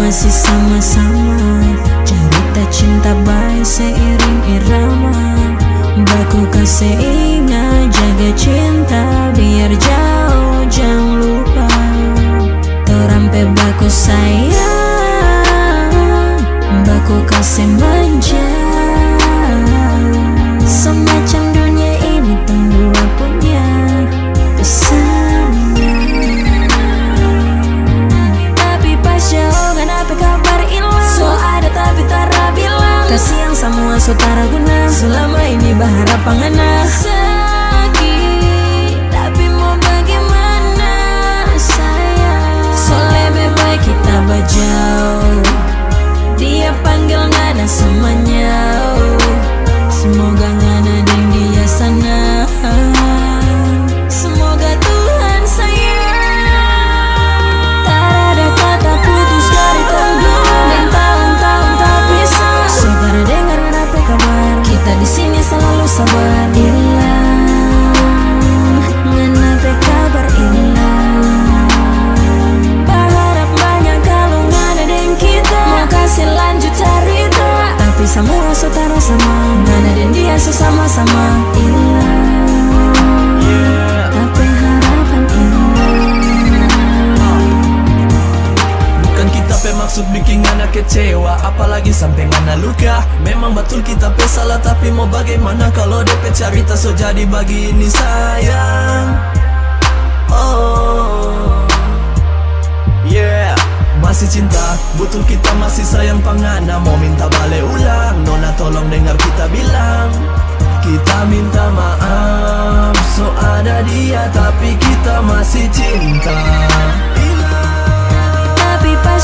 masih sama-sama, cerita cinta baik seiring irama. Baku kasih ingat, jaga cinta biar jauh, jangan lupa. Terampe baku sayang, baku kasih manja. Semacam dunia ini dua punya pesannya. Tapi pas jauh kenapa kabar hilang? So ada tapi tara bilang, kasih yang semua so tara guna. Selama ini berharap pangana. Sakit tapi mau bagaimana sayang. So lebih baik kita berjauh. Dia panggil nada semuanya. Semoga gak ada yang dia sana. Semoga Tuhan sayang. Tak ada kata putus dari tanggung, dan tahun-tahun tak bisa. Saudara dengar apa kabar? Kita di sini selalu sabar. Hilang, kenapa kabar hilang? Berharap banyak kalau gak ada yang kita. Mau kasih lanjut cerita, tapi semua saudara sama. Mana dan dia sesama-sama hilang, tapi harapan hilang. Bukan kita pe maksud bikin anak kecewa, apalagi sampai ngana luka. Memang betul kita pe salah, tapi mau bagaimana kalau DP cerita so jadi bagi ini sayang. Oh yeah, masih cinta, betul kita masih sayang pangana. Mau minta balik ulang, nona tolong dengar kita bilang. Kita minta maaf, so ada dia tapi kita masih cinta. Tapi pas